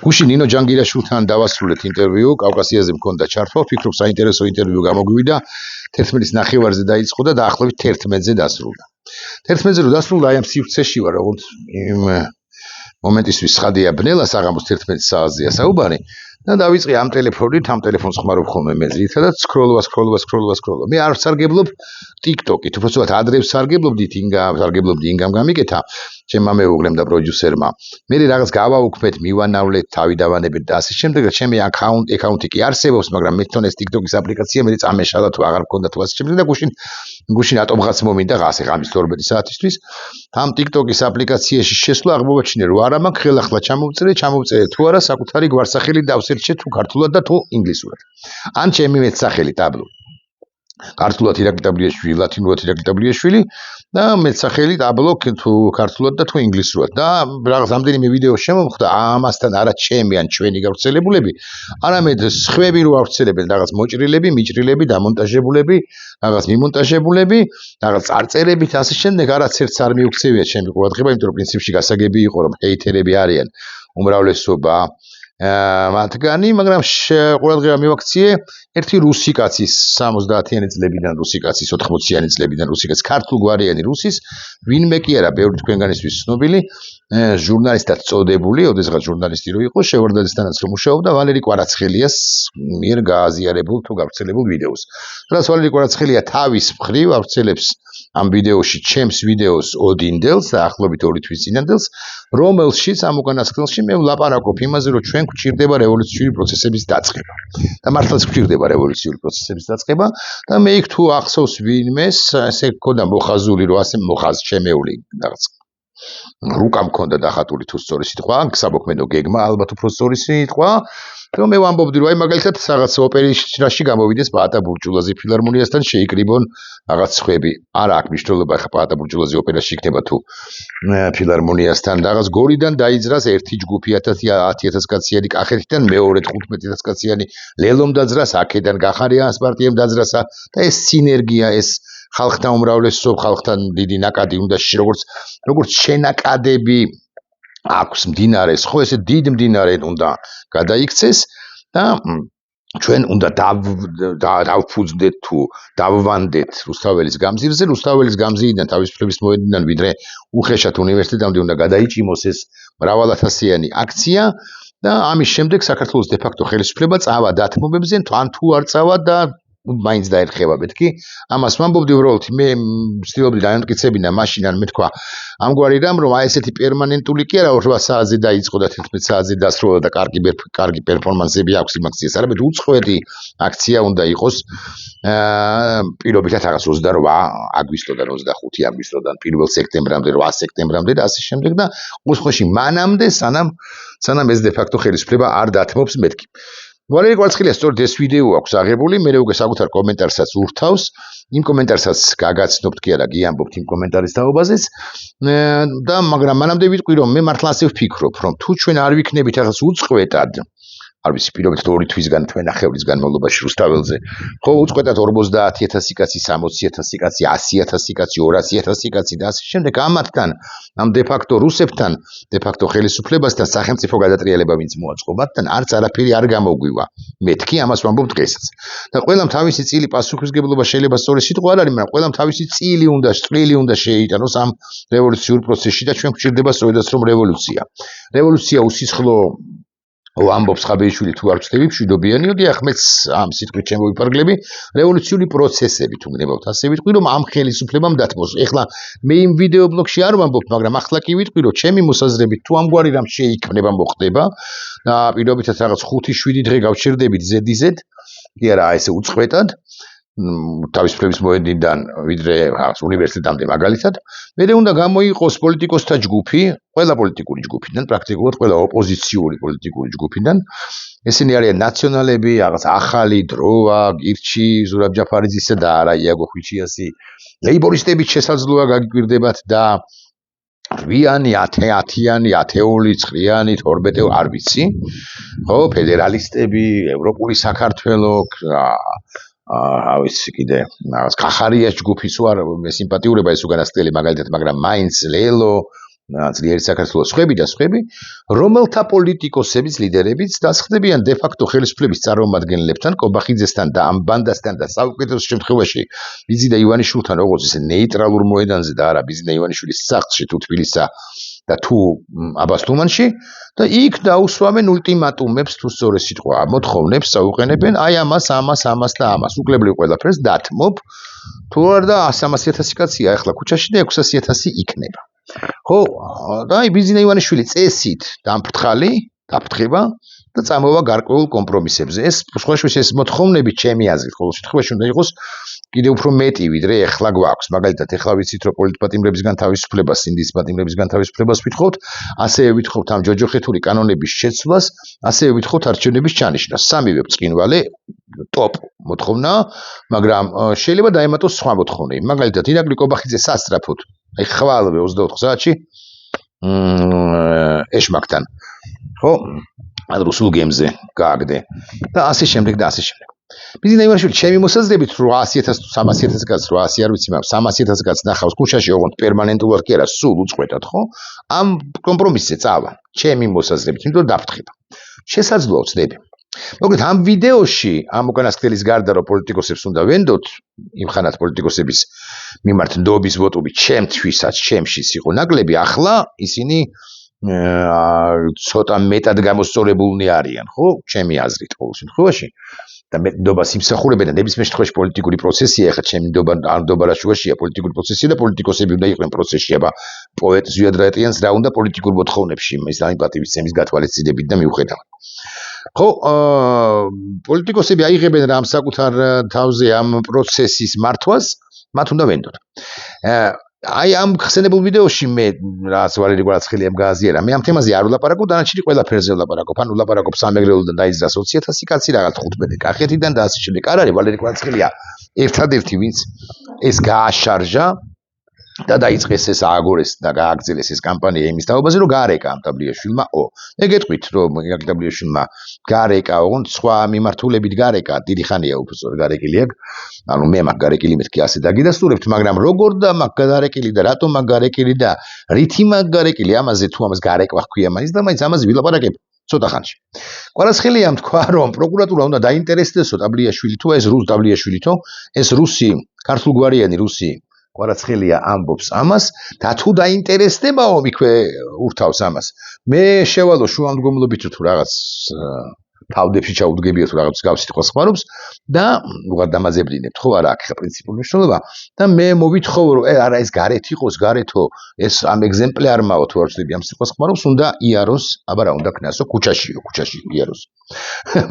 გუშინ ნინო ჯანგირაშვილთან დავასრულეთ ინტერვიუ, კავკასიაზე მქონდა ჩართვა, ვფიქრობ საინტერესო ინტერვიუ გამოგვივიდა. 11-ის ნახევარზე დაიწყო და დაახლოებით 11-ზე დასრულდა. 11-ზე რო დასრულდა, აი ამ სივრცეში ვარ, როგორც იმ მომენტისთვის ხადია ბნელა საღამოს 11 საათზეა საუბარი. და დავიწყე ამ ტელეფონით, ამ ტელეფონს ხმარობ ხოლმე მე ძირითადად სკროლობა. მე არ ვსარგებლობ TikTok-ით, უბრალოდ ადრე ვსარგებლობდი ინგამ გამიკეთა ჩემმა მეუღლემ და პროდიუსერმა. მე რაღაც გავაუქმეთ, მივანავლეთ, თავი დავანებეთ და ასე შემდეგ. ჩემი აკაუნტი კი არსებობს, მაგრამ მე თვითონ ეს TikTok-ის აპლიკაცია მე წამეშალა თუ აღარ მქონდა თუ ასე შემდეგ და გუშინ ატომღაც მომინდა ასე ღამის 12 საათისთვის. ამ TikTok-ის აპლიკაციაში შესვლა აღმოვაჩინე, რომ არა მაქვს ხელახლა ჩამოვწერე თუ არა საკუთარი გვარსახელი დავსერჩე თუ ქართულად და თუ ინგლისურად. ან ჩემი მეტსახელი ტაბლო. ქართულად ირაკლი ტაბლიაშვილი, ლათინურად ირაკლი ტაბლიაშვილი და მეტსახელი ტაბლო თუ ქართულად და თუ ინგლისურად. და რაღაც ამდენიმე ვიდეო შემომხვდა ამასთან არა ჩემი ან ჩვენი გავრცელებულები, არამედ სხვები რო ავრცელებენ რაღაც მოჭრილები, მიჭრილები, დამონტაჟებულები, რაღაც მიმონტაჟებულები, რაღაც წარწერებით ასე შემდეგ, არაცერთს არ მიუქცევია ჩემი ყურადღება, იმიტომ რომ პრინციპში გასაგები იყო რომ ჰეითერები არიან უმრავლესობა მათგანი, მაგრამ ყურადღება მივაქციე ერთი რუსი კაცის 70-იანი წლებიდან რუსი კაცის 80-იანი წლებიდან რუსი კაცის ქართულგვარიანი რუსის ვინმე კი არა ბევრი თქვენგანისთვის ცნობილი ჟურნალისტად წოდებული, ოდესღაც ჟურნალისტი რო იყო, შევარდნაძესთანაც რომ მუშაობდა, ვალერი კვარაცხელიას მიერ გააზიარებულ თუ გავრცელებულ ვიდეოს. რაც ვალერი კვარაცხელია თავის მხრივ ავრცელებს ამ ვიდეოში ჩემს ვიდეოს ოდინდელს, ახლობით 2 თვის წინანდელს, რომელშიც ამ უკანასკნელში მე ვლაპარაკობ იმაზე, რომ ჩვენ გვჭირდება რევოლუციური პროცესების დაწყება. და მართლაც გვჭირდება რევოლუციური პროცესების დაწყება და მე იქ თუ ახსოვს ვინმეს, ესე გქონდა მოხაზული, რომ ასე მოხაზჩემეული რაღაც რუკა მქონდა დახატული თუ სწორი სიტყვა, საბოქმედო გეგმა, ალბათ უფრო სწორი სიტყვა, რომ მე ვამბობდი, რომ აი მაგალითად რაღაც ოპერაში გამოვიდეს პაატა ბურჯულაძე ფილარმონიასთან შეიკრიბონ რაღაც ხვები. არა აქვს მნიშვნელობა ხა პაატა ბურჯულაძე ოპერაში იქნება თუ ფილარმონიასთან რაღაც გორიდან დაიძრას ერთი ჯგუფი 10,000 კაციანი კახეთიდან, მეორე 15,000 კაციანი ლელომ დაძრას, აქედან გახარიანს პარტიამ დაძრასა და ეს სინერგია, ეს ხალხთან უმრავლესობ, ხალხთან დიდი ნაკადი უნდა როგორც შენაკადები აქვს მდინარეს, ხო ესე დიდ მდინარე უნდა გადაიქცეს და ჩვენ უნდა დავფუძდეთ თუ დავვანდეთ რუსთაველის გამზირზე, რუსთაველის გამზირიდან თავისუფლების მოედნიდან ვიდრე უხეშად უნივერსიტეტამდე უნდა გადაიჭიმოს ეს მრავალათასიანი აქცია და ამის შემდეგ საქართველოს დე-ფაქტო ხელისუფლება წავა დათმობებზე, ან თუ არ წავა და მაინც დაერხება მეთქი. ამას ვამბობდი უბრალოდ მე ვცდილობდი დაემტკიცებინა მაშინ ან მეთქვა ამგვარი რამ რომ აი ესეთი პერმანენტული კი არა 8 საათზე დაიწყო და 11 საათზე დასრულდა და კარგი პერფორმანსები აქვს იმ აქციას, არამედ უწყვეტი აქცია უნდა იყოს პირობითად რაღაც 28 აგვისტოდან 25 აგვისტოდან 1 სექტემბრამდე 8 სექტემბრამდე და ასე შემდეგ და უცხოში მანამდე სანამ ეს დე-ფაქტო ხელისუფლება არ დათმობს მეთქი. ვალერი კვარაცხელია სწორედ ეს ვიდეო აქვს აღებული, მე უკვე საკუთარ კომენტარსაც ურთავს, იმ კომენტარსაც გაგაცნობთ კი არა, გიამბობთ იმ კომენტარის თაობაზეც და მაგრამ მანამდე ვიტყვი რომ მე მართლა ასე ვფიქრობ, რომ თუ ჩვენ არ ვიქნებით რაღაც უწყვეტად არ ვიცი პირობითად 2 თვისგან თვენახევრის განმავლობაში რუსთაველზე, ხო უწყვეტად 50,000 კაცი, 60,000 კაცი, 100,000 კაცი, 200,000 კაცი და ასე შემდეგ ამათთან, ამ დე-ფაქტო რუსებთან, დე-ფაქტო ხელისუფლებასთან სახელმწიფო გადატრიალება ვინც მოაწყო, მათთან არც არაფერი არ გამოგვივა. მეთქი ამას ვამბობ დღესაც. და ყველამ თავისი წილი პასუხისგებლობა შეიძლება სწორი სიტყვა არ არის, მაგრამ ყველამ თავისი წილი უნდა შეიტანოს ამ რევოლუციურ პროცესში და ჩვენ გვჭირდება სწორედაც რომ რევოლუცია უსისხლო ვამბობს ხაბეიშვილი თუ არ ვწდები მშვიდობიანი, დიახ, მეც ამ სიტყვით შემოვიფარგლები, რევოლუციური პროცესები თუ გნებავთ, ასე ვიტყვი, რომ ამ ხელისუფლებამ დათმოს. ეხლა მე იმ ვიდეო ბლოგში არ ვამბობ, მაგრამ ახლა კი ვიტყვი, რომ ჩემი მოსაზრებით თუ ამგვარი რამ შეიქმნება მოხდება და პირობითად რაღაც 5-7 დღე გავჩერდებით ზედიზედ, კი არა, ესე უწყვეტად თავისუფლების მოედნიდან ვიდრე უნივერსიტეტამდე მაგალითად, მე უნდა გამოიყოს პოლიტიკოსთა ჯგუფი, ყველა პოლიტიკური ჯგუფიდან, პრაქტიკულად ყველა ოპოზიციური პოლიტიკური ჯგუფიდან. ესენი არიან ნაციონალები, რაღაც ახალი დროა, გირჩი, ზურაბ ჯაფარიძისა და არა იაგო ხვიჩიასი, ლეიბორისტებით შესაძლოა გაგიკვირდებათ და 8-იანი, 10-იანი, 10-ეული, 9-იანი, 12 არ ვიცი. ხო, ფედერალისტები, ევროპული საქართველო, ვიცი კიდე რაღაც კახარიას ჯგუფის ვარ, მე სიმპათიურება ეს უკანასკნელი მაგალითად, მაგრამ მაინც ლელო ძლიერი საქართველოს სხვები და სხვები, რომელთა პოლიტიკოსების ლიდერებიც დასხდებიან დე-ფაქტო ხელისუფლების წარმომადგენლებთან, კობახიძესთან და ამ ბანდასთან და საუკეთესო შემთხვევაში ბიზი და ივანიშვილთან, როგორც ისე ნეიტრალურ მოედანზე და არა ბიზი და ივანიშვილის სახლში თუ თბილისსა და თუ აბასთუმანში და იქ დაუსვამენ ულტიმატუმებს თუ სწორი სიტყვა მოთხოვნებს აუყენებენ აი ამას და ამას უკლებლივ ყველაფერს დათმობ თუ არა და 300,000 კაცია ახლა ქუჩაში და 600,000 იქნება ხო და აი ბიზინა ივანიშვილი წესით დამფრთხალი დაფრთხება და წამოვა გარკვეულ კომპრომისებზე ეს სხვაშორის ეს მოთხოვნები ჩემი აზრით ყოველ შემთხვევაში უნდა იყოს კიდევ უფრო მეტი ვიდრე ეხლა გვაქვს მაგალითად ეხლა ვიცით რომ პოლიტპატიმრებისგან თავისუფლებას სინდის პატიმრებისგან თავისუფლებას ვითხოვთ ასევე ვითხოვთ ამ ჯოჯოხეთური კანონების შეცვლას ასევე ვითხოვთ არჩევნების ჩანიშვნას სამივე ბრწყინვალე ტოპ მოთხოვნა მაგრამ შეიძლება დაემატოს სხვა მოთხოვნები მაგალითად ირაკლი კობახიძე სასწრაფოდ აი ხვალვე 24 საათში ეშმაკთან ხო ან რუსულ გემზე გააგდე და ასე შემდეგ ბიზინა ივანიშვილი ჩემი მოსაზრებით 800,000 თუ 300,000 კაცს 800 არ ვიცი მაგრამ 300,000 კაცს ნახავს ქუჩაში ოღონდ პერმანენტულად კი არა სულ უწყვეტად ხო ამ კომპრომისზე წავა ჩემი მოსაზრებით იმიტომ დაფრთხება შესაძლოა ვწდები მოკლედ ამ ვიდეოში ამ უკანასკნელის გარდა რომ პოლიტიკოსებს უნდა ვენდოთ იმ ხანად პოლიტიკოსების მიმართ ნდობის ვოტები ჩემთვისაც ჩემშიც იყო ნაკლები ახლა ისინი ცოტა მეტად გამოსწორებულნი არიან ხო ჩემი აზრით ყოველ შემთხვევაში და მე ნდობას იმსახურებენ და ნებისმიერ შემთხვევაში პოლიტიკური პროცესია ახლა ჩემი ნდობა რა შუაშია პოლიტიკური პროცესია და პოლიტიკოსები უნდა იყვნენ პროცესში აბა პოეტ ზვიად რაეტიანს რა უნდა პოლიტიკურ მოთხოვნებში ის დაიმპატივისცემის გათვალისწინებით და მიუხედავად ხო პოლიტიკოსები აიღებენ რა ამ საკუთარ თავზე ამ პროცესის მართვას მათ უნდა ვენდოთ აი ამ ხსენებულ ვიდეოში მე რაც ვალერი კვარაცხელიამ გააზიარა მე ამ თემაზე არ ვლაპარაკობ დანარჩენი ყველაფერზე ვლაპარაკობ ან ვლაპარაკობ სამეგრელოდან დაიძრას 20,000 კაცი რაღაც 15 კახეთიდან და ასე შემდეგ არ არის ვალერი კვარაცხელია ერთადერთი ვინც ეს გააშარჟა და დაიწყეს ეს ააგორეს და გააგრძელეს ეს კამპანია იმის თაობაზე რომ გარეკა ამ დაბლიაშვილმა მე გეტყვით რომ დაბლიაშვილმა გარეკა ოღონდ სხვა მიმართულებით გარეკა დიდი ხანია უბრალოდ გარეკილი აქვს ანუ მე მაგ გარეკილი მეთქი ასე დაგიდასტურებთ მაგრამ როგორ და მაგ გარეკილი და რატომ მაგ გარეკილი და რითი მაგ გარეკილი ამაზე თუ ამას გარეკვა ჰქვია მაინც და მაინც ამაზე ვილაპარაკებ ცოტა ხანში კვარაცხელიამ თქვა რომ პროკურატურა უნდა დაინტერესდესო დაბლიაშვილი თუ ეს რუს დაბლიაშვილი თუ ეს რუსი ქართულგვარიანი რუსი კვარაცხელია ამბობს ამას და თუ დაინტერესდებაო იქვე ურთავს ამას მე შევალო შუამდგომლობით თუ რაღაც თავდებში ჩაუდგებია თუ რაღაც გავს სიტყვას ხმარობს და უღარ დამაძებლინებთ ხო არა აქ ხა პრინციპული მნიშვნელობა და მე მოვითხოვო რომ არა ეს გარეთ იყოს გარეთო ეს ამ ეგზემპლარმაო თუ არ ვწდები ამ სიტყვას ხმარობს უნდა იაროს აბა რა უნდა ქნასო ქუჩაში იაროს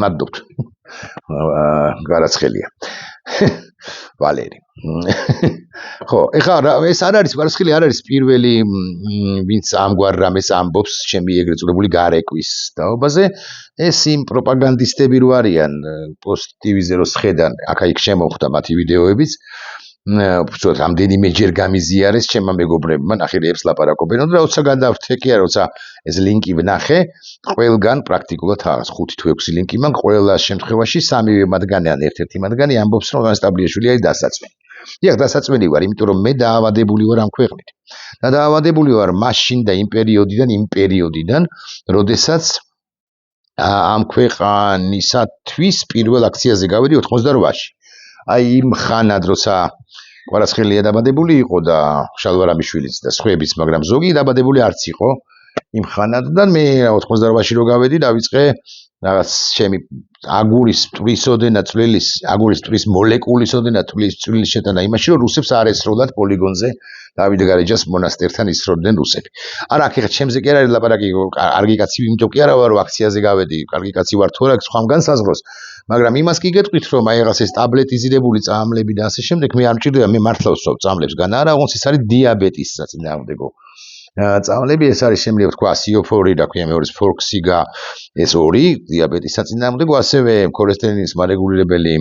მადლობთ კვარაცხელია ვალერი ხო ეხლა ეს არ არის კვარაცხელი არ არის პირველი ვინც ამგვარ რამეს ამბობს ჩემი ეგრეთ წოდებული გარეკვის დაობაზე ეს იმ პროპაგანდისტები რო არიან პოსტ ტივიზე რო სხედან აქა-იქ შემოხვდა მათი ვიდეოებიც უბრალოდ რამდენიმეჯერ გამიზიარეს ჩემმა მეგობრებმა ნახირეებს ლაპარაკობენ და როცა გადავრთე კი არა როცა ეს ლინკი ვნახე ყველგან პრაქტიკულად 5 თუ 6 ლინკი მაქვს ყველა შემთხვევაში სამივე მათგანი ან ერთ-ერთი მათგანი ამბობს რომ დაბლიაშვილი არის დასაწყისი იქ დასაწყისი ვარ იმიტომ რომ მე დაავადებული ვარ ამ ქვეყნით და დაავადებული ვარ მაშინ და იმ პერიოდიდან როდესაც ამ ქვეყანისათვის პირველ აქციაზე გავედი 88-ში აი იმ ხანად როცა კვარაცხელია დაბადებული იყო და შალვარაბიშვილიც და სხვაებიც მაგრამ ზოგი დაბადებული არც იყო იმ ხანად და მე 88-ში რო გავედი დავიწყე რაღაც ჩემი აგურის ტვისოდენა წვლილის აგურის ტვის მოლეკულისოდენა წვლილის შეტანა იმაში რომ რუსებს არ ესროლათ პოლიგონზე დავით გარეჯას მონასტერთან ისროდნენ რუსები არა აქ ეხა ჩემზე კი არ არის ლაპარაკი კარგი კაცი იმიტომ კი არა ვარ რომ აქციაზე გავედი კარგი კაცი ვარ თუ არა სხვამ განსაზღვროს მაგრამ იმას კი გეტყვით რომ აი რაღაც ეს ტაბლეტიზირებული წამლები და ასე შემდეგ მე არ მჭირდება მე მართლა ვსვამ წამლებს განა არა ოღონდ ეს არის დიაბეტის საწინააღმდეგო წამლები ეს არის შემიძლია თქვა სიოფორი და ქვია მეორეს ფორქსიგა ეს ორი დიაბეტის საწინააღმდეგო ასევე ქოლესტერინის მარეგულირებელი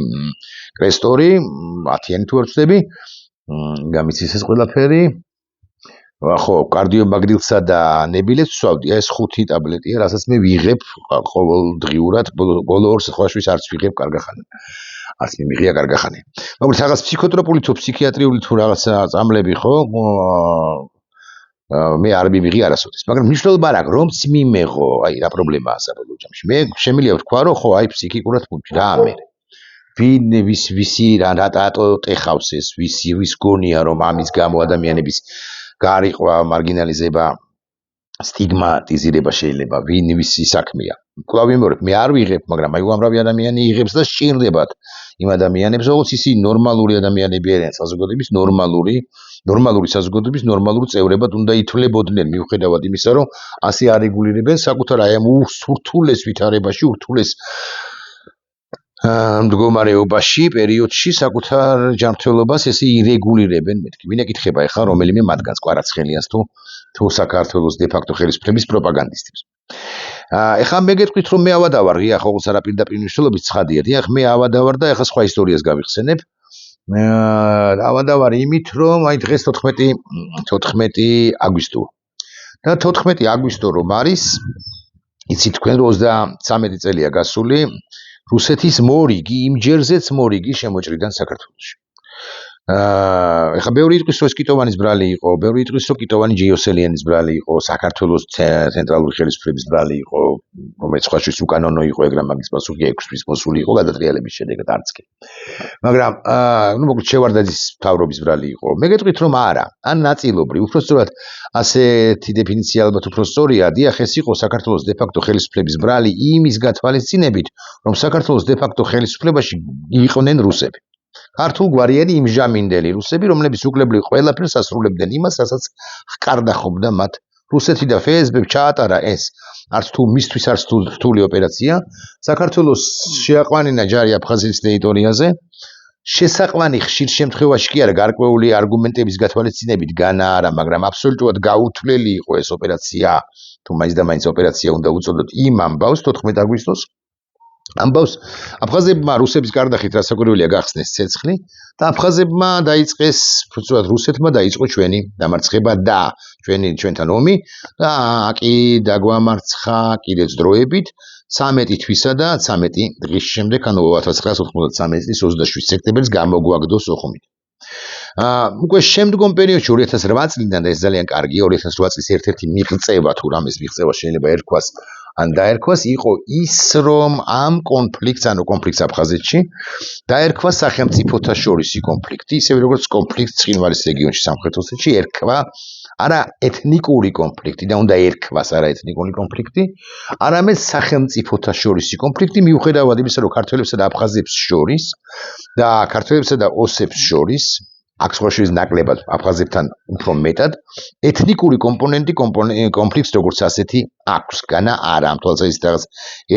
კრესტორი 10-იანი თუ არ ვწდები გამიცის ეს ყველაფერი ხო კარდიომაგნიტსა და ნებილებს ვსვავდი ეს 5 ტაბლეტია რასაც მე ვიღებ ყოველდღიურად ბოლო 2 თვეში არც ვიღებ კარგახანი არც მიმიღია კარგახანი მაგრამ რაღაც ფსიქოტროპული თუ ფსიქიატრიული თუ რაღაცა წამლები ხო მე არ მივიღი არასოდეს, მაგრამ მნიშვნელობა არ აქვს, რომც მიმეღო, აი რა პრობლემაა საბოლოო ჯამში. მე შემიძლია ვთქვა, რომ ხო, აი ფსიქიკურად რა მე. ვინ ვისი რატო ტეხავს ეს, ვის გონია რომ ამის გამო ადამიანების გარიყვა, მარგინალიზება, სტიგმატიზირება შეიძლება, ვინ ვისი საქმეა. კვლავ ვიმეორებ, მე არ ვიღებ, მაგრამ აი უამრავი ადამიანი იღებს და სჭირდებათ იმ ადამიანებს, როგორც ისინი ნორმალური ადამიანები არიან, საზოგადოების ნორმალური საზოგადოების ნორმალურ წევრებად უნდა ითვლებოდნენ, მიუხედავად იმისა, რომ ასე არეგულირებენ საკუთარ აი ამ ურთულეს ვითარებაში, ურთულეს მდგომარეობაში, პერიოდში საკუთარ ჯანმრთელობას ესე ირეგულირებენ მეთქი. ვინ ეკითხება ახლა რომელიმე მათგანს, კვარაცხელიას თუ საქართველოს დე-ფაქტო ხელისუფლების პროპაგანდისტებს. ეხლა მე გეტყვით რომ მე ავადავარ, ღია ხო საერთოდ პირდაპირ მნიშვნელობით ცხადია, დიახ, მე ავადავარ და ეხლა სხვა ისტორიას გავიხსენებ. ავადავარ იმით, რომ აი დღეს 14 აგვისტოა. და 14 აგვისტო რომ არის, იცით თქვენ რომ 33 წელია გასული, რუსეთის მორიგი, იმჯერზეც მორიგი შემოჭრიდან საქართველოში. ეხლა ბევრი იტყვის რომ ეს კიტოვანის ბრალი იყო, ბევრი იტყვის რომ კიტოვანი ჯეიოსელიანის ბრალი იყო, საქართველოს ცენტრალური ხელისუფლების ბრალი იყო, რომელიც სხვა შორის უკანონო იყო, ეგრამ მაგის პასუხი 6 თვის მოსული იყო გადატრიალების შედეგად არც კი. მაგრამ მოკლედ შევარდაძის მთავრობის ბრალი იყო. მე გეტყვით რომ არა, ან ნაწილობრივ, უბრალოდ ასეთი დეფინიცია ალბათ უფრო სწორია, დიახ, ეს იყო საქართველოს დე-ფაქტო ხელისუფლების ბრალი იმის გათვალისწინებით, რომ საქართველოს დე-ფაქტო ხელისუფლებაში იყვნენ რუსები. ქართულ გვარიანი იმჟამინდელი რუსები, რომლებიც უკლებრივ ყველაფერს ასრულებდნენ იმას, რასაც ჰკარდახობდა მათ რუსეთი და ფსბ ჩაატარა ეს არც თუ მისთვის არც თუ რთული ოპერაცია. საქართველოს შეაყვანინა ჯარი აფხაზეთის ტერიტორიაზე. შესაყვანი ხშირ შემთხვევაში კი არა გარკვეული არგუმენტების გათვალისწინებით განა არა, მაგრამ აბსოლუტურად გაუთვლელი იყო ეს ოპერაცია, თუ მაინც და მაინც ოპერაცია უნდა უწოდოთ იმ ამბავს 14 აგვისტოს. ამბავს აფხაზებმა რუსების კარდახით რასაკვირველია გახსნეს ცეცხლი და აფხაზებმა დაიწყეს, უბრალოდ რუსეთმა დაიწყო ჩვენი დამარცხება და ჩვენთან ომი და კი დაგვამარცხა კიდეც დროებით 13 თვისა და 13 დღის შემდეგ, ანუ 1993 წლის 27 სექტემბერს გამოგვაგდო სოხუმით. უკვე შემდგომ პერიოდში 2008 წლიდან და ეს ძალიან კარგია, 2008 წლის ერთ-ერთი მიღწევა თუ რამეს მიღწევა შეიძლება ერქვას ან დაერქვას იყო ის, რომ ამ კონფლიქტს, ანუ კონფლიქტს აფხაზეთში, დაერქვა სახელმწიფოთა შორისი კონფლიქტი, ისევე როგორც კონფლიქტს ცხინვალის რეგიონში სამხრეთ ოსეთში ერქვა არა ეთნიკური კონფლიქტი და უნდა ერქვას არა ეთნიკური კონფლიქტი, არამედ სახელმწიფოთა შორისი კონფლიქტი, მიუხედავად იმისა, რომ ქართველებსა და აფხაზებს შორის და ქართველებსა და ოსებს შორის აქ სხვა შორის ნაკლებად აფხაზებთან უფრო მეტად ეთნიკური კომპონენტი კონფლიქტს როგორც ასეთი აქვს, განა არა, ამ თვალსაზრისით რაღაც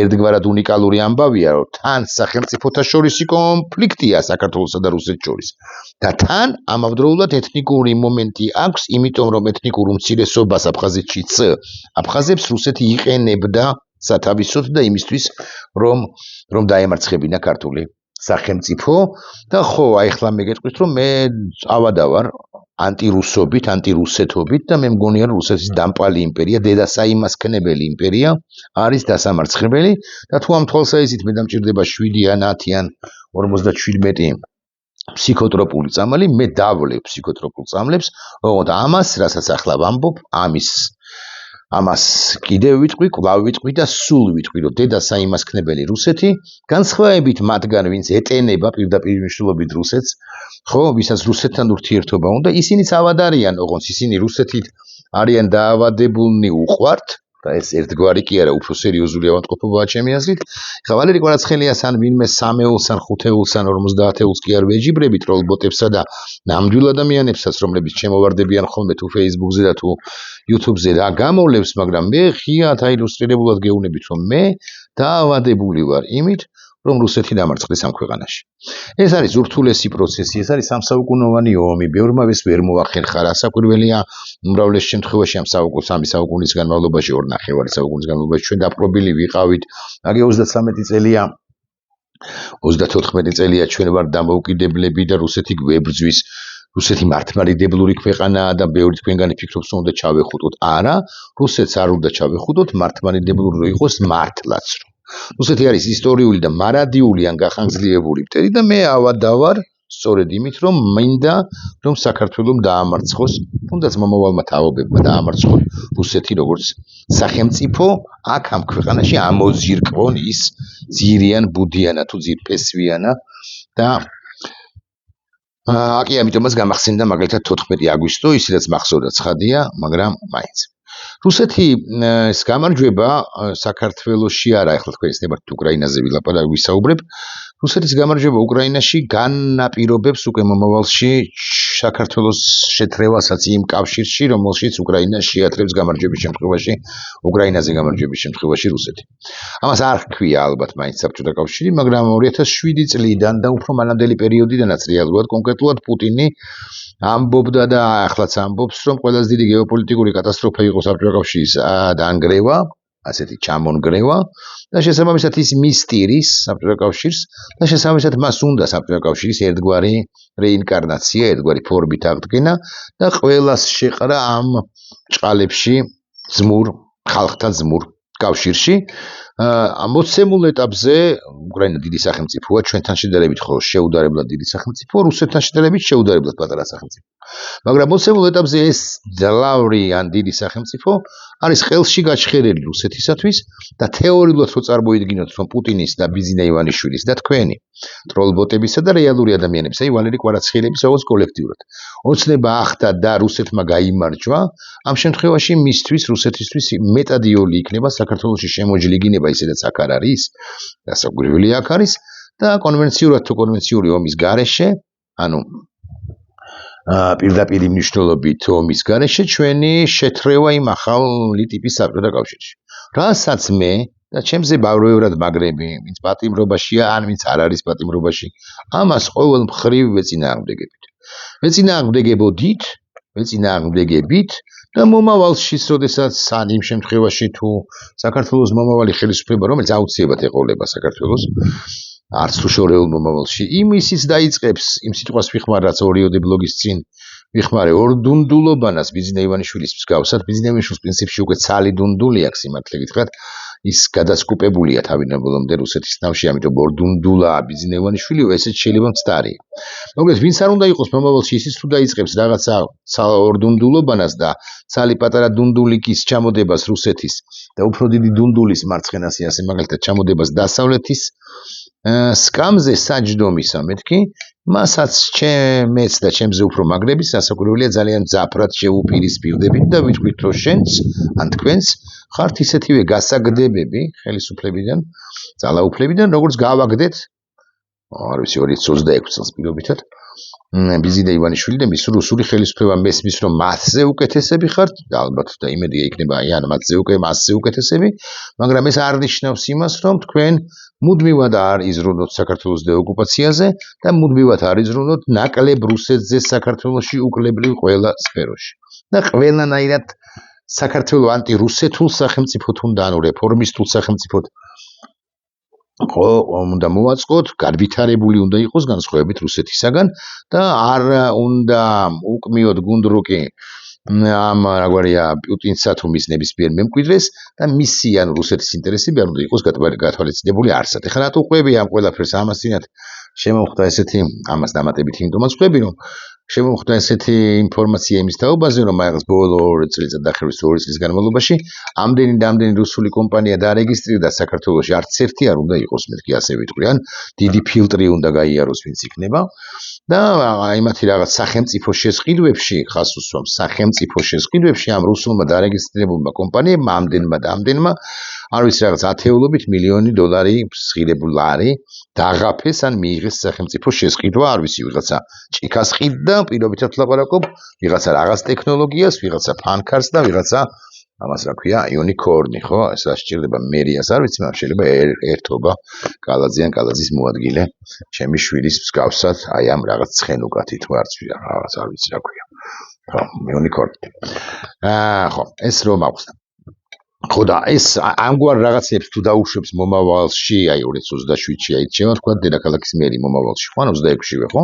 ერთგვარად უნიკალური ამბავია, რომ თან სახელმწიფოთა შორისი კონფლიქტია საქართველოსა და რუსეთს შორის და თან ამავდროულად ეთნიკური მომენტი აქვს, იმიტომ რომ ეთნიკურ უმცირესობას აფხაზეთშიც აფხაზებს რუსეთი იყენებდა სათავისოდ და იმისთვის რომ დაემარცხებინა ქართული სახელმწიფო და ხო, აი ახლა მე გეტყვით რომ მე ავადავარ ანტირუსობით, ანტირუსეთობით და მე მგონია რომ რუსეთის დამპალი იმპერია, დედასაიმასქნებელი იმპერია არის დასამარცხებელი და თუ ამ თვალსაზრისით მე დამჭირდება 7 ან 10 ან 57 ფსიქოტროპული წამალი, მე დავლებ ფსიქოტროპულ წამლებს, ოღონდ ამას, რასაც ახლა ვამბობ, ამას კიდევ ვიტყვი, კვლავ ვიტყვი და სულ ვიტყვი, რომ დედასაიმასქნებელი რუსეთი, განსხვავებით მათგან, ვინც ეტენება პირდაპირ მნიშვნელობით რუსეთს, ხო, ვისაც რუსეთთან ურთიერთობა უნდა, ისინიც ავად არიან, ოღონდ ისინი რუსეთით არიან დაავადებულნი უყვართ და ეს ერთგვარი კი არა, უფრო სერიოზული ავადმყოფობაა ჩემი აზრით. ხა ვალერი კვარაცხელიას ან ვინმე 3-ეულს ან 5-ეულს ან 50-ეულს კი არ ვეჯიბრებით ტროლბოტებსა და ნამდვილ ადამიანებსაც, რომლებიც ჩემოვარდებიან ხოლმე თუ Facebook-ზე და თუ YouTube-ზე და გამოვლებს, მაგრამ მე ღიად აილუსტრირებულად გეუბნებით, რომ მე დაავადებული ვარ იმით, რომ რუსეთი დამარცხდეს ამ ქვეყანაში. ეს არის ურთულესი პროცესი, ეს არის სამსაუკუნოვანი ომი, ბევრმა ეს ვერ მოახერხა, რასაკვირველია, უმრავლეს შემთხვევაში ამ საუკუნის განმავლობაში, 2.5 საუკუნის განმავლობაში ჩვენ დაპყრობილი ვიყავით, მაგე 33 წელია 34 წელია ჩვენ ვარ დამოუკიდებლები და რუსეთი გვებრძვის. რუსეთი მართლმადიდებლური ქვეყანაა და ბევრი თქვენგანი ფიქრობს, რომ უნდა ჩავეხუტოთ. არა, რუსეთს არ უნდა ჩავეხუტოთ, მართლმადიდებლური რო იყოს მართლაც. რუსეთი არის ისტორიული და მარადიული ან გახანგრძლივებული მტერი და მე ავადავარ სწორედ იმით, რომ მინდა რომ საქართველოს დაამარცხოს, თუნდაც მომავალმა თაობებმა დაამარცხოს რუსეთი როგორც სახელმწიფო, აქ ამ ქვეყანაში ამოზირკვონ ის ძირიან ბუდიანა თუ ძირფესვიანა და აკი ამიტომაც გამახსენდა მაგალითად 14 აგვისტო, ისედაც მახსოვდა ცხადია, მაგრამ მაინც. რუსეთი ეს გამარჯვება საქართველოში არა, ახლა თქვენ ისნებათ უკრაინაზე ვისაუბრებ. რუსეთის გამარჯვება უკრაინაში განაპირობებს უკვე მომავალში საქართველოს შეთრევასაც იმ კავშირში, რომელშიც უკრაინა შეატრებს გამარჯვების შემთხვევაში, უკრაინაზე გამარჯვების შემთხვევაში რუსეთი. ამას არ ჰქვია ალბათ მაინც საბჭოთა კავშირი, მაგრამ 2007 წლიდან და უფრო მანამდელი პერიოდიდანაც რეალურად კონკრეტულად პუტინი ამბობდა და ახლაც ამბობს, რომ ყველაზე დიდი გეოპოლიტიკური კატასტროფა იყო საბჭოთა კავშირის დანგრევა, ასეთი ჩამონგრევა და შესაბამისად ის მისტირის საბჭოთა კავშირს და შესაბამისად მას უნდა საბჭოთა კავშირის ერთგვარი რეინკარნაცია, ერთგვარი ფორმით აღდგენა და ყველას შეყრა ამ ჭყალებში ძმურ ხალხთა ძმურ კავშირში. მოცემულ ეტაპზე უკრაინა დიდი სახელმწიფოა, ჩვენთან შედარებით ხო შეუდარებლად დიდი სახელმწიფო, რუსეთთან შედარებით შეუდარებლად პატარა სახელმწიფო. მაგრამ მოცემულ ეტაპზე ეს ძლავრი ან დიდი სახელმწიფო არის ხელში გაჩხერილი რუსეთისათვის და თეორიულად რო წარმოიდგინოთ, რომ პუტინის და ბიზინა ივანიშვილის და თქვენი ტროლბოტებისა და რეალური ადამიანებისა, ვალერი კვარაცხელების როგორც კოლექტიურად ოცნება ახდა და რუსეთმა გაიმარჯვა, ამ შემთხვევაში მისთვის რუსეთისთვის მეტად იოლი იქნება საქართველოში შემოჯლიგინება ისედაც აქ არ არის, დასაგვირველი აქ არის და კონვენციურად თუ კონვენციური ომის გარეშე, ანუ პირდაპირ მნიშვნელობით ომის გარეშე ჩვენი შეთრევა იმ ახალი ტიპის საბჭოთა კავშირში. რასაც მე და ჩემზე ბავრეურად მაგრები, ვინც პატიმრობაშია, ან ვინც არ არის პატიმრობაში, ამას ყოველ მხრივ ვეწინააღმდეგებით და მომავალში, როდესაც ან იმ შემთხვევაში თუ საქართველოს მომავალი ხელისუფლება, რომელიც აუცილებლად ეყოლება საქართველოს, არც თუ შორეულ მომავალში, იმისიც დაიწყებს იმ სიტყვას ვიხმარ, რაც ორიოდე ბლოგის წინ ვიხმარე ორდუნდულობანას ბიზინა ივანიშვილის მსგავსად, ბიზინა ივანიშვილის პრინციპში უკვე ცალი დუნდული აქვს, სიმართლე გითხრათ, ის გადასკუპებულია თავინებოლომდე რუსეთის ნავში, ამიტომ ორდუნდულა ბიზინა ივანიშვილი, ესეც შეიძლება მცდარი. მოკლედ, ვინც არ უნდა იყოს მომავალში, ისიც თუ დაიწყებს რაღაცა ორდუნდულობანას და ცალი პატარა დუნდულიკის ჩამოდებას რუსეთის და უფრო დიდი დუნდულის მარცხენასი, ასე მაგალითად ჩამოდებას დასავლეთის სკამზე საჯდომისა მეთქი, მასაც ჩემეც და ჩემზე უფრო მაგრების სასაკვირველია ძალიან მძაფრად შეუპირისპირდებით და ვიტყვით, რომ შენც ან თქვენც ხართ ისეთივე გასაგდებები ხელისუფლებიდან, ძალაუფლებიდან, როგორც გავაგდეთ, არ ვიცი 2026 წელს პირობითად, ბიზინა ივანიშვილი და მის რუსული ხელისუფლება მესმის, რომ მასზე უკეთესები ხართ, ალბათ და იმედია იქნება ან მასზე უკეთესები, მაგრამ ეს არ ნიშნავს იმას, რომ თქვენ მუდმივად არ იზრუნოთ საქართველოს დეოკუპაციაზე და მუდმივად არ იზრუნოთ ნაკლებ რუსეთზე საქართველოში უკლებრივ ყველა სფეროში. და ყველანაირად საქართველოს ანტირუსეთულ სახელმწიფოდ უნდა, ანუ რეფორმისტულ სახელმწიფოდ უნდა მოვაწყოთ, განვითარებული უნდა იყოს განსხვავებით რუსეთისაგან და არ უნდა უკმიოთ გუნდრუკი ამ რაგვარია პუტინსა თუ მის ნებისმიერ მემკვიდრეს და მისი ან რუსეთის ინტერესები არ უნდა იყოს გათვალისწინებული არსად. ეხლა რატო ყვები ამ ყველაფერს ამას წინათ შემოხვდა ესეთი ამას დამატებით იმიტომაც ყვები, რომ შემოხვდა ესეთი ინფორმაცია იმის თაობაზე, რომ აიღეს ბოლო 2 წელიწად დახევრის 2 წლის განმავლობაში ამდენი რუსული კომპანია დარეგისტრირდა საქართველოში, არც ერთი არ უნდა იყოს, მეთქი ასე ვიტყვი, ან დიდი ფილტრი უნდა გაიაროს, ვინც იქნება და იმათი რაღაც სახელმწიფო შესყიდვებში, ხას უსვამს სახელმწიფო შესყიდვებში ამ რუსულმა დარეგისტრირებულმა კომპანიებმა ამდენმა არ ვიცი რაღაც ათეულობით მილიონი დოლარი მსხირებულარი დაღაფეს ან მიიღეს სახელმწიფო შესყიდვა, არ ვიცი ვიღაცა ჭიქას ყიდდა, პირობითად ლაპარაკობ, ვიღაცა რაღაც ტექნოლოგიას, ვიღაცა ფანქარს და ვიღაცა ამას რა ქვია, იუნიკორნი, ხო? ეს რა სჭირდება მერიას, არ ვიცი, მაგრამ შეიძლება ერთობა კალაძე ან კალაძის მოადგილე ჩემი შვილის მსგავსად, აი ამ რაღაც ცხენუკათი თუ არც რაღაც არ ვიცი რა ქვია. ხო, იუნიკორნი. ხო, ეს რომ აღვხსნა. ხო და ეს ამგვარ რაღაცებს თუ დაუშვებს მომავალში, აი 2027-ში აი შევა თქვა დედაქალაქის მერი მომავალში, ხო 26-შივე, ხო?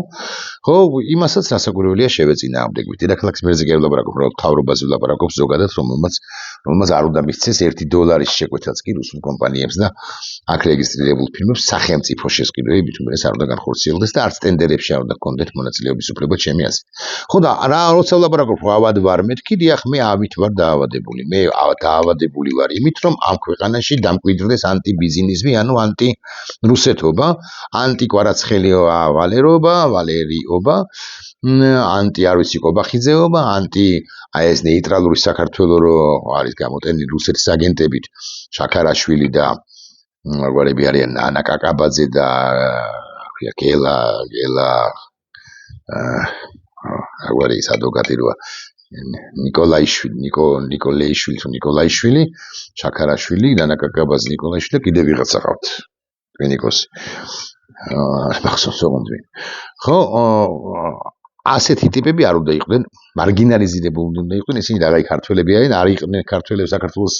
ხო, იმასაც რასაკვირველია შევეწინააღმდეგებით. დედაქალაქის მერზე კი არ ვლაპარაკობ, უბრალოდ თავრობაზე ვლაპარაკობ ზოგადად, რომელმაც არ უნდა მისცეს $1 შეკვეთაც კი რუსულ კომპანიებს და აქ რეგისტრირებულ ფილმებს სახელმწიფო შესყიდვებით უმეტეს არ უნდა განხორციელდეს და არც ტენდერებში არ უნდა გქონდეთ მონაწილეობის უფლება ჩემი აზრით. ხო და რა როცა ვლაპარაკობ ავად ვარ მეთქი, დიახ, მე ავით ვარ დაავადებული. მე დაავადებული ვარ იმით, რომ ამ ქვეყანაში დამკვიდრდეს ანტიბიზნესი, ანუ ანტირუსეთობა, ვალერიობა, ანტი არ ვიცი კობახიძეობა, ანტი აი ეს ნეიტრალური საქართველო რო არის გამოტენილი რუსეთის აგენტებით, შაქარაშვილი და გვარები არიან ანა კაკაბაძე და გელა აგვარი ის ადვოკატი როა ნიკოლაიშვილი, შაქარაშვილი, ანა კაკაბაძე, ნიკოლაიშვილი და კიდე ვიღაცა ყავთ. ვინიკოსი. მახსოვს ოღონდ. ხო, ასეთი ტიპები არ უნდა იყვნენ, მარგინალიზირებული უნდა იყვნენ, ისინი რაღაცა ქართველები არიან, არ იყვნენ ქართველები საქართველოს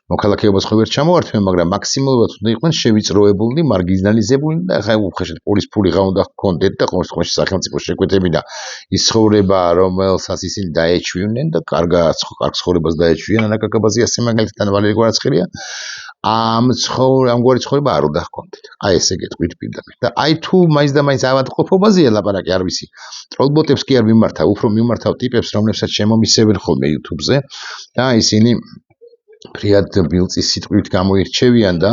მოქალაქეობას ხო ვერ ჩამოართვენ, მაგრამ მაქსიმალურად უნდა იყვნენ შევიწროებულნი, მარგინალიზებული და ხა უხეშად პოლის ფული რა უნდა ჰქონდეთ და ყოველთვის სახელმწიფო შეკვეთები და ის ცხოვრება, რომელსაც ისინი დაეჩვინენ და კარგ ცხოვრებას დაეჩვიან, ანა კაკაბაძე ასე მაგალითად ვალერი კვარაცხელია. ამგვარი ცხოვრება არ უნდა ჰქონდეთ. აი ესე გეტყვით პირდაპირ. და აი თუ მაინც და მაინც ავადმყოფობაზეა ლაპარაკი, არ ვიცი. ტროლბოტებს კი არ მიმართავ, უფრო მიმართავ ტიპებს, რომლებსაც შემომისევენ ხოლმე YouTube-ზე და ისინი ფრიად ბილწის სიტყვით გამოირჩევიან და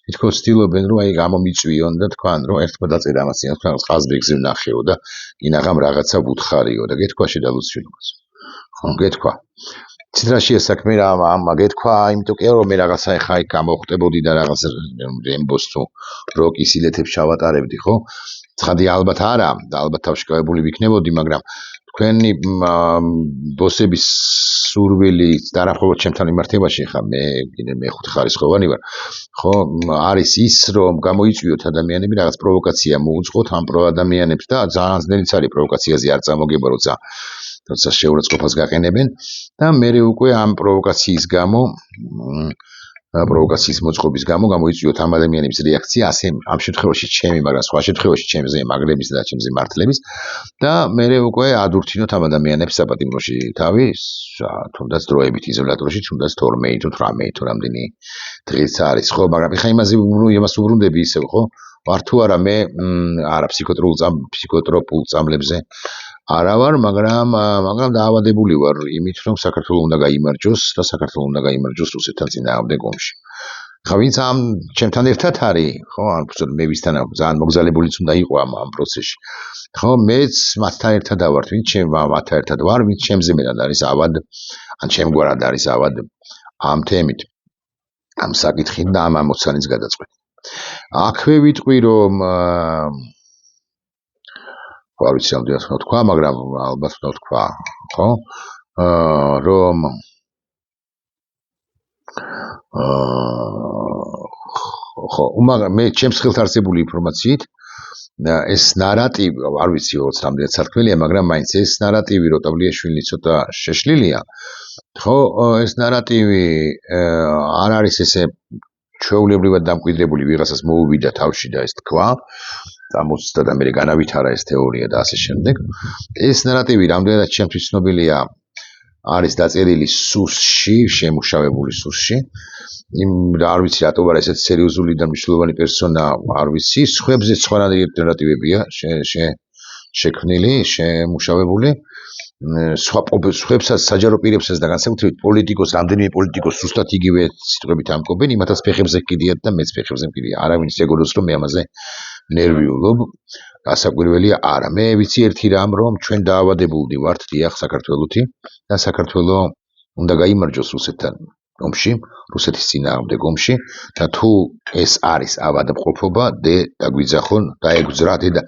თითქოს ცდილობენ, რომ აი გამომიწვიონ და თქვან, რომ ერთმა დაწერა ამას წინ, თქვენ ყაზბეგზე ვნახეო და ინაღამ რაღაცა ვუთხარიო და გეთქვა შედალუცილობას. ხო, გეთქვა. ცითრაში ესაქმე რა გეთქვა, იმიტომ კი რომ მე რაღაცა ეხა იქ გამოხტებოდი და რაღაც რემბოს თუ როკის ილეთებს ჩავატარებდი, ხო? ცხადი ალბათ არა, და ალბათ თავშეკავებული ვიქნებოდი, მაგრამ თქვენი ბოსების სურვილი და რა მხოლოდ ჩემთან მიმართებაში ხა მე კიდე მეხუთე ხარისხოვანი ვარ. ხო, არის ის, რომ გამოიწვიოთ ადამიანები რაღაც პროვოკაცია მოუწყოთ ამ ადამიანებს და ძალიან ძნელიც არის პროვოკაციაზე არ წამოგება, როცა შეურაცხყოფას გაყენებენ და მე უკვე ამ პროვოკაციის გამო პროვოკაციის მოწყობის გამო გამოიწვიოთ ამ ადამიანების რეაქცია ასე ამ შემთხვევაში ჩემი, მაგრამ სხვა შემთხვევაში ჩემზე მაგრების და ჩემზე მართლების და მე უკვე ადურთინოთ ამ ადამიანებს საპატიმროში თავის თუნდაც დროებით იზოლატორში, თუნდაც 12 თუ 18 თუ რამდენი დღეც არის, ხო, მაგრამ ხა იმას უბრუნდები ისევ, ხო? ვარ თუ არა მე არა ფსიქოტროპულ წამლებზე არა ვარ, მაგრამ დაავადებული ვარ იმით, რომ საქართველოს უნდა გაიმარჯვოს და საქართველოს უნდა გაიმარჯვოს რუსეთთან წინააღმდეგ ომში. ხა ვინც ამ ჩემთან ერთად არის, ხო, ან მე ვისთან ძალიან მოგზალებულიც უნდა იყო ამ პროცესში. ხო, მეც მათთან ერთად ვარ, ვინც მათთან ერთად ვარ, ვინც ჩემზე მეტად არის ავად, ან ჩემგვარად არის ავად ამ თემით, ამ საკითხით და ამ ამოცანის გადაწყვეტით. აქვე ვიტყვი, რომ არ ვიცი ამდენად რა თქვა, მაგრამ ალბათ რა თქვა, ხო? რომ ხო, მაგრამ მე ჩემს ხელთ არსებული ინფორმაციით ეს ნარატივი, არ ვიცი რამდენად სარქმელია, მაგრამ მაინც ეს ნარატივი, რომ ტაბლიაშვილი ცოტა შეშლილია, ხო, ეს ნარატივი არ არის ესე ჩვეულებრივად დამკვიდრებული, ვიღაცას მოუვიდა თავში და ეს თქვა და მოცდა და მე განავითარა ეს თეორია და ასე შემდეგ. ეს ნარატივი რამდენად ჩემთვის ცნობილია არის დაწერილი სუსში, შემუშავებული სუსში. არ ვიცი რატო ვარ ესეთ სერიოზული და მნიშვნელოვანი პერსონა, არ ვიცი, სხვებზე სხვა ნარატივებია შექმნილი, შემუშავებული. სხვებსაც საჯარო პირებსაც და განსაკუთრებით რამდენიმე პოლიტიკოს ზუსტად იგივე სიტყვებით ამკობენ, იმათაც ფეხებზე გკიდიათ და მეც ფეხებზე მკიდია. არავინ შეგონოს რომ მე ამაზე ნერვიულობ, გასაკვირველია არა. მე ვიცი ერთი რამ, რომ ჩვენ დაავადებულნი ვართ დიახ საქართველოთი და საქართველო უნდა გაიმარჯვოს რუსეთთან ომში, რუსეთის წინააღმდეგ ომში და თუ ეს არის ავადმყოფობა, დაგვიძახონ, დაეგძრათ და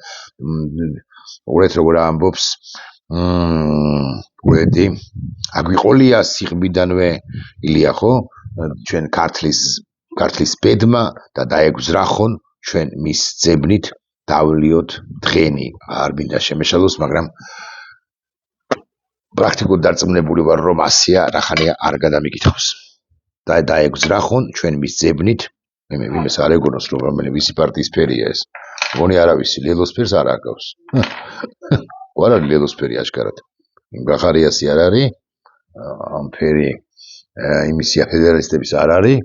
უყურეთ როგორ ამბობს პოეტი, აგვიყოლია სიღბიდანვე ილია, ხო? ჩვენ ქართლის ბედმა და დაეგძრახონ ჩვენ მის ძებნით დავლიოთ დღენი. არ მინდა შემეშალოს, მაგრამ პრაქტიკულად დარწმუნებული ვარ, რომ ასია რახანია არ გადამიკითხავს. და დაეგზრა ხონ ჩვენ მის ძებნით მე ვინმეს არ ეგონოს რომ რომელი ვისი პარტიის ფერია ეს მგონი არავისი ლელოსფერს არ აკავს არ არის ლელოსფერი აშკარად გახარიასი არ არის ამ ფერი იმისია ფედერალისტების არ არის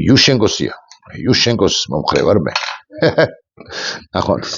იუშენკოსია იუშენკოს მომხრე ვარ მე ნახვამდის